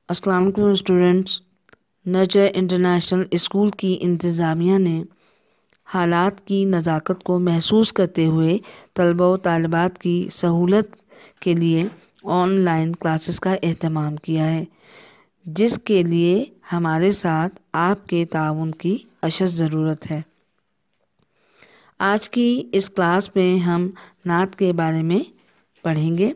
السلام علیکم students. Nurture international school کی انتظامیہ نے حالات کی نزاکت کو محسوس کرتے ہوئے طلبہ و طالبات کی سہولت کے لیے آن لائن کلاسز کا اہتمام کیا ہے، جس کے لیے ہمارے ساتھ آپ کے تعاون کی اشد ضرورت ہے۔ آج کی اس کلاس میں ہم نعت کے بارے میں پڑھیں گے۔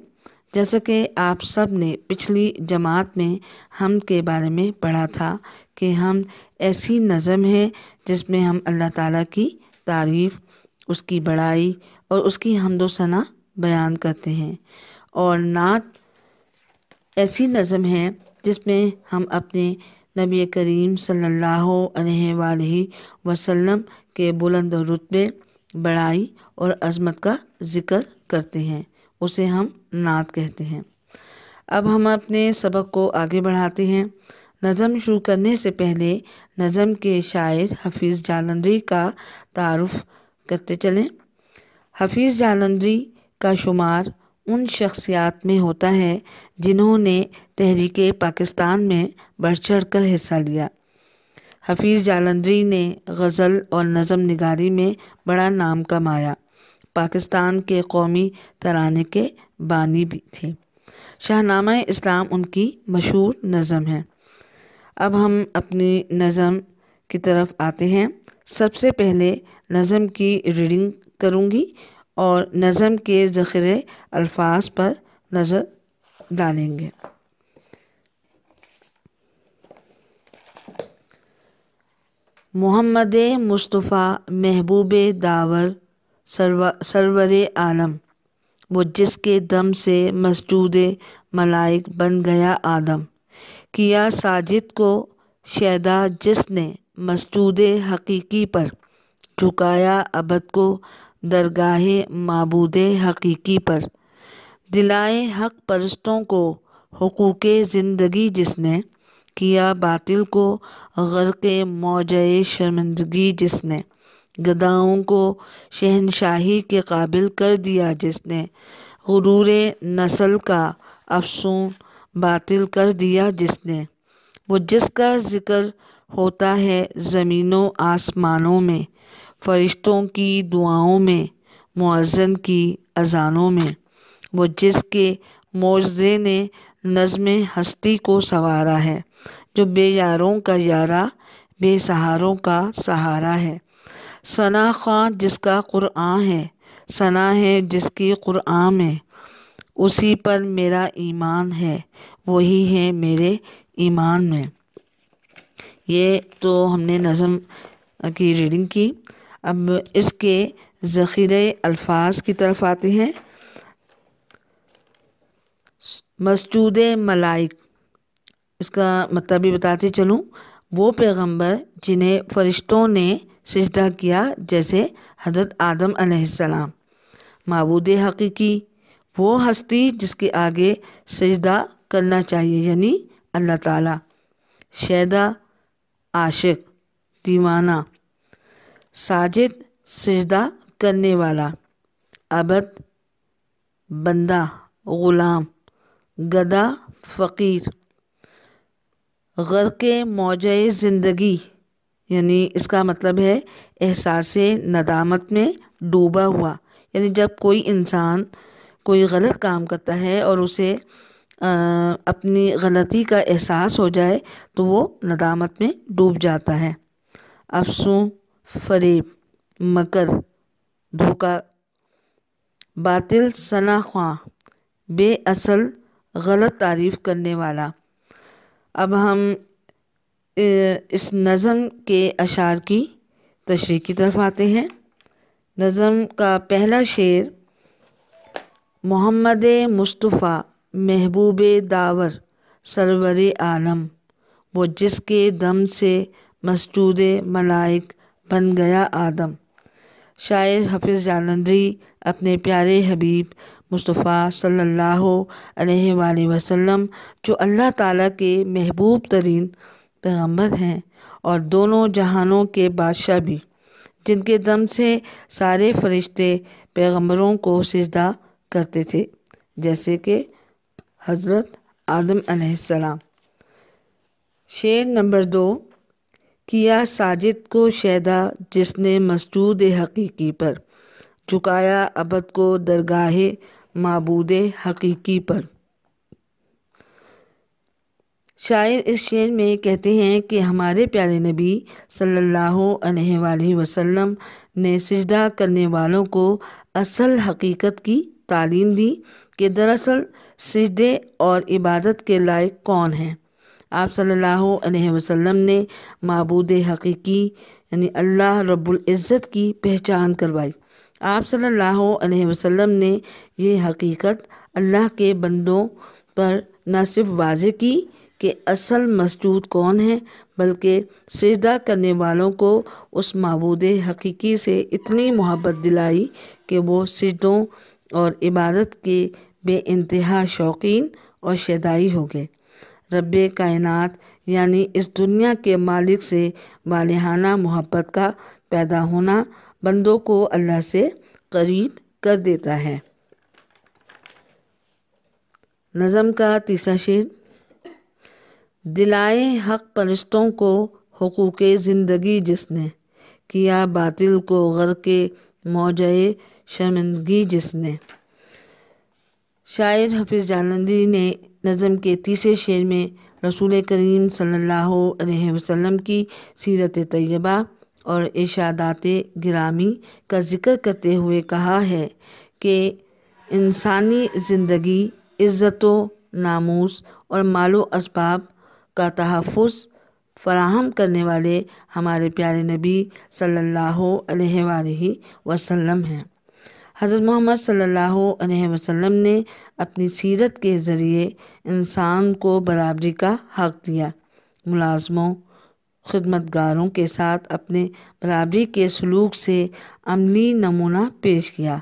جیسا کہ آپ سب نے پچھلی جماعت میں حمد کے بارے میں پڑھا تھا کہ حمد ایسی نظم ہے جس میں ہم اللہ تعالیٰ کی تعریف، اس کی بڑائی اور اس کی حمد و ثنا بیان کرتے ہیں، اور نعت ایسی نظم ہے جس میں ہم اپنے نبی کریم صلی اللہ علیہ وآلہ وسلم کے بلند رتبے، بڑائی اور عظمت کا ذکر کرتے ہیں، اسے ہم نعت کہتے ہیں۔ اب ہم اپنے سبق کو آگے بڑھاتے ہیں۔ نظم شروع کرنے سے پہلے نظم کے شاعر حفیظ جالندھری کا تعارف کرتے چلیں۔ حفیظ جالندھری کا شمار ان شخصیات میں ہوتا ہے جنہوں نے تحریک پاکستان میں بڑھ چڑھ کر حصہ لیا۔ حفیظ جالندھری نے غزل اور نظم نگاری میں بڑا نام کمایا۔ پاکستان کے قومی ترانے کے بانی بھی تھے۔ شاہنامہ اسلام ان کی مشہور نظم ہے۔ اب ہم اپنی نظم کی طرف آتے ہیں۔ سب سے پہلے نظم کی ریڈنگ کروں گی اور نظم کے ذخیرہ الفاظ پر نظر ڈالیں گے۔ محمد مصطفیٰ محبوب داور سرور عالم، وہ جس کے دم سے مسجود ملائک بن گیا آدم، کیا ساجد کو شیدا جس نے مسجود حقیقی پر، جھکایا عبد کو درگاہ معبود حقیقی پر، دلائے حق پرستوں کو حقوق زندگی جس نے، کیا باطل کو غرق موج شرمندگی جس نے، گداؤں کو شہنشاہی کے قابل کر دیا جس نے، غرور نسل کا افسون باطل کر دیا جس نے، وہ جس کا ذکر ہوتا ہے زمین و آسمانوں میں، فرشتوں کی دعاؤں میں، مؤذن کی اذانوں میں، وہ جس کے معجزے نے نظم ہستی کو سنوارا ہے، جو بے یاروں کا یارا، بے سہاروں کا سہارا ہے، ثنا خواں جس کا قرآن ہے، ثنا ہے جس کی قرآن میں، اسی پر میرا ایمان ہے، وہی ہے میرے ایمان میں۔ یہ تو ہم نے نظم کی ریڈنگ کی۔ اب اس کے ذخیرہ الفاظ کی طرف آتے ہیں۔ مسجود ملائک، اس کا مطلب بھی بتاتے چلوں، وہ پیغمبر جنہیں فرشتوں نے سجدہ کیا جیسے حضرت آدم علیہ السلام۔ معبود حقیقی، وہ ہستی جس کے آگے سجدہ کرنا چاہیے یعنی اللہ تعالیٰ۔ شیدا عاشق، دیوانہ۔ ساجد، سجدہ کرنے والا۔ عبد، بندہ، غلام۔ گدا، فقیر۔ غرق موج زندگی، یعنی اس کا مطلب ہے احساس ندامت میں ڈوبا ہوا، یعنی جب کوئی انسان کوئی غلط کام کرتا ہے اور اسے اپنی غلطی کا احساس ہو جائے تو وہ ندامت میں ڈوب جاتا ہے۔ افسوں، فریب، مکر، دھوکہ۔ باطل، ثنا خواں، بے اصل، غلط تعریف کرنے والا۔ اب ہم اس نظم کے اشعار کی تشریح کی طرف آتے ہیں۔ نظم کا پہلا شعر: محمد مصطفیٰ محبوب داور سرور عالم، وہ جس کے دم سے مسجود ملائک بن گیا آدم۔ شاعر حفیظ جالندھری اپنے پیارے حبیب مصطفیٰ صلی اللہ علیہ وآلہ وسلم، جو اللہ تعالیٰ کے محبوب ترین پیغمبر ہیں اور دونوں جہانوں کے بادشاہ بھی، جن کے دم سے سارے فرشتے پیغمبروں کو سجدہ کرتے تھے جیسے کہ حضرت آدم علیہ السلام۔ شعر نمبر 2، کیا ساجد کو شیدا جس نے مسجود حقیقی پر، جھکایا ابد کو درگاہ معبود حقیقی پر۔ شاعر اس شعر میں کہتے ہیں کہ ہمارے پیارے نبی صلی اللہ علیہ وآلہ وسلم نے سجدہ کرنے والوں کو اصل حقیقت کی تعلیم دی کہ دراصل سجدے اور عبادت کے لائق کون ہیں۔ آپ صلی اللہ علیہ وسلم نے معبود حقیقی یعنی اللہ رب العزت کی پہچان کروائی۔ آپ صلی اللہ علیہ وسلم نے یہ حقیقت اللہ کے بندوں پر نہ صرف واضح کی کہ اصل مسجود کون ہے، بلکہ سجدہ کرنے والوں کو اس معبود حقیقی سے اتنی محبت دلائی کہ وہ سجدوں اور عبادت کے بے انتہا شوقین اور شیدائی ہو گئے۔ رب کائنات یعنی اس دنیا کے مالک سے والہانہ محبت کا پیدا ہونا بندوں کو اللہ سے قریب کر دیتا ہے۔ نظم کا تیسرا شعر، دلائے حق پرستوں کو حقوق زندگی جس نے، کیا باطل کو غرق موجۂ شرمندگی جس نے۔ شاعر حافظ جالندھری نے نظم کے تیسرے شعر میں رسول کریم صلی اللہ علیہ وسلم کی سیرت طیبہ اور ارشادات گرامی کا ذکر کرتے ہوئے کہا ہے کہ انسانی زندگی، عزت و ناموس اور مال و اسباب کا تحفظ فراہم کرنے والے ہمارے پیارے نبی صلی اللہ علیہ وآلہ وسلم ہیں۔ حضرت محمد صلی اللہ علیہ وسلم نے اپنی سیرت کے ذریعے انسان کو برابری کا حق دیا، ملازموں خدمتگاروں کے ساتھ اپنے برابری کے سلوک سے عملی نمونہ پیش کیا۔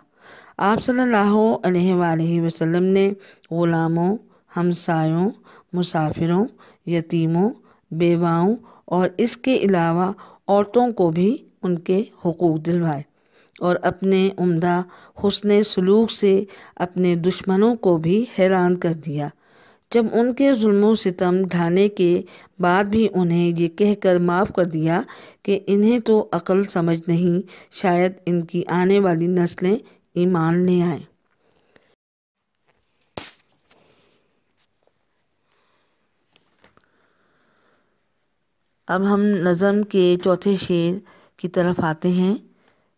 آپ صلی اللہ علیہ وآلہ وسلم نے غلاموں، ہمسایوں، مسافروں، یتیموں، بیواؤں اور اس کے علاوہ عورتوں کو بھی ان کے حقوق دلوائے اور اپنے عمدہ حسن سلوک سے اپنے دشمنوں کو بھی حیران کر دیا، جب ان کے ظلم و ستم ڈھانے کے بعد بھی انہیں یہ کہہ کر معاف کر دیا کہ انہیں تو عقل سمجھ نہیں، شاید ان کی آنے والی نسلیں ایمان لے آئیں۔ اب ہم نظم کے چوتھے شعر کی طرف آتے ہیں۔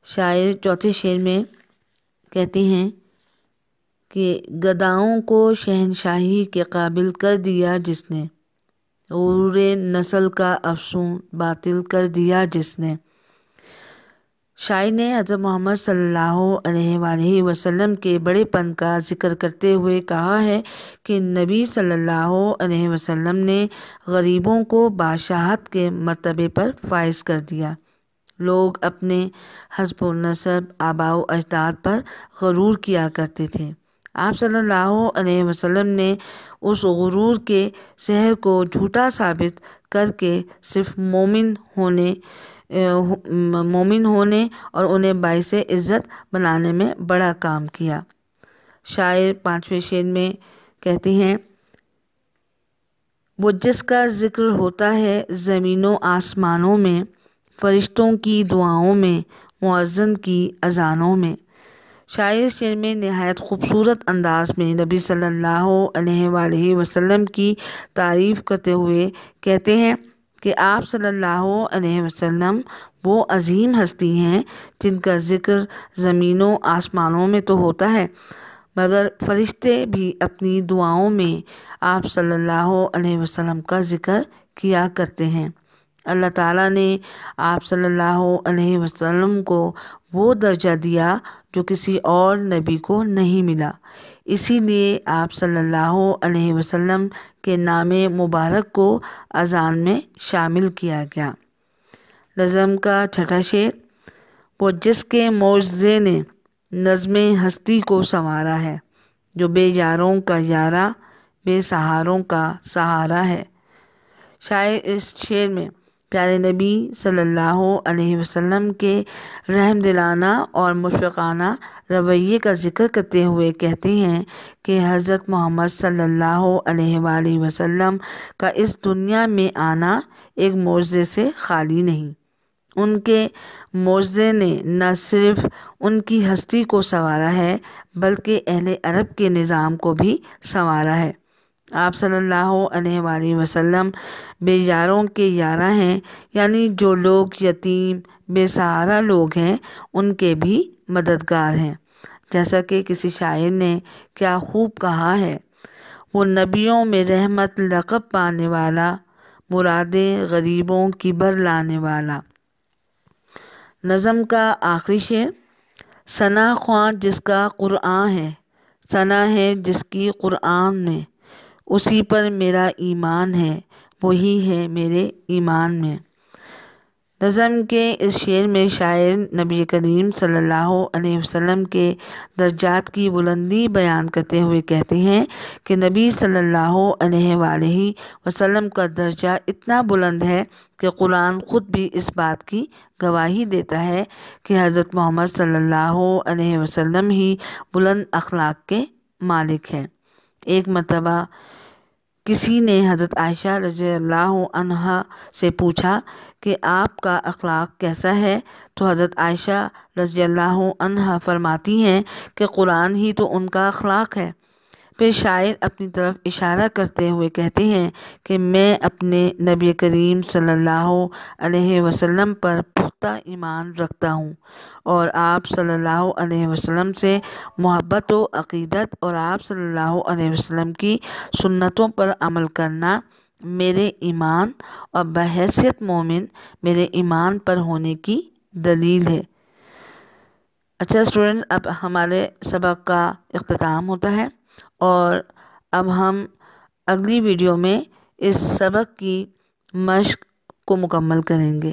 شاعر چوتھے شعر میں کہتے ہیں کہ گداؤں کو شہنشاہی کے قابل کر دیا جس نے، غرور نسل کا افسون باطل کر دیا جس نے۔ شاعر نے حضرت محمد صلی اللہ علیہ وآلہ وسلم کے بڑے پن کا ذکر کرتے ہوئے کہا ہے کہ نبی صلی اللہ علیہ وسلم نے غریبوں کو بادشاہت کے مرتبے پر فائز کر دیا۔ لوگ اپنے حسب و نسب، آباء و اجداد پر غرور کیا کرتے تھے۔ آپ صلی اللہ علیہ وسلم نے اس غرور کے زہر کو جھوٹا ثابت کر کے صرف مومن ہونے اور انہیں باعث عزت بنانے میں بڑا کام کیا۔ شاعر پانچویں شعر میں کہتے ہیں، وہ جس کا ذکر ہوتا ہے زمین و آسمانوں میں، فرشتوں کی دعاؤں میں، مؤذن کی اذانوں میں۔ شاعر شعر میں نہایت خوبصورت انداز میں نبی صلی اللہ علیہ وآلہ وسلم کی تعریف کرتے ہوئے کہتے ہیں کہ آپ صلی اللہ علیہ وسلم وہ عظیم ہستی ہیں جن کا ذکر زمین و آسمانوں میں تو ہوتا ہے، مگر فرشتے بھی اپنی دعاؤں میں آپ صلی اللہ علیہ وسلم کا ذکر کیا کرتے ہیں۔ اللہ تعالیٰ نے آپ صلی اللہ علیہ وسلم کو وہ درجہ دیا جو کسی اور نبی کو نہیں ملا، اسی لیے آپ صلی اللہ علیہ وسلم کے نام مبارک کو اذان میں شامل کیا گیا۔ نظم کا چھٹا شعر، وہ جس کے معجزے نے نظم ہستی کو سنوارا ہے، جو بے یاروں کا یارا، بے سہاروں کا سہارا ہے۔ شاعر اس شعر میں پیارے نبی صلی اللہ علیہ وسلم کے رحم دلانہ اور مشفقانہ رویے کا ذکر کرتے ہوئے کہتے ہیں کہ حضرت محمد صلی اللہ علیہ وآلہ وسلم کا اس دنیا میں آنا ایک معجزے سے خالی نہیں۔ ان کے معجزے نے نہ صرف ان کی ہستی کو سنوارا ہے بلکہ اہل عرب کے نظام کو بھی سنوارا ہے۔ آپ صلی اللہ علیہ وآلہ وسلم بے یاروں کے یارہ ہیں، یعنی جو لوگ یتیم بے سہارا لوگ ہیں ان کے بھی مددگار ہیں۔ جیسا کہ کسی شاعر نے کیا خوب کہا ہے، وہ نبیوں میں رحمت لقب پانے والا، مرادیں غریبوں کی بر لانے والا۔ نظم کا آخری شعر، ثنا خواں جس کا قرآن ہے، ثنا ہے جس کی قرآن میں، اسی پر میرا ایمان ہے، وہی ہے میرے ایمان میں۔ نظم کے اس شعر میں شاعر نبی کریم صلی اللہ علیہ وسلم کے درجات کی بلندی بیان کرتے ہوئے کہتے ہیں کہ نبی صلی اللہ علیہ وآلہ وسلم کا درجہ اتنا بلند ہے کہ قرآن خود بھی اس بات کی گواہی دیتا ہے کہ حضرت محمد صلی اللہ علیہ وسلم ہی بلند اخلاق کے مالک ہیں۔ ایک مرتبہ کسی نے حضرت عائشہ رضی اللہ عنہا سے پوچھا کہ آپ کا اخلاق کیسا ہے، تو حضرت عائشہ رضی اللہ عنہا فرماتی ہیں کہ قرآن ہی تو ان کا اخلاق ہے۔ پھر شاعر اپنی طرف اشارہ کرتے ہوئے کہتے ہیں کہ میں اپنے نبی کریم صلی اللہ علیہ وسلم پر پختہ ایمان رکھتا ہوں، اور آپ صلی اللہ علیہ وسلم سے محبت و عقیدت اور آپ صلی اللہ علیہ وسلم کی سنتوں پر عمل کرنا میرے ایمان اور بحیثیت مومن میرے ایمان پر ہونے کی دلیل ہے۔ اچھا اسٹوڈنٹس، اب ہمارے سبق کا اختتام ہوتا ہے اور اب ہم اگلی ویڈیو میں اس سبق کی مشق کو مکمل کریں گے۔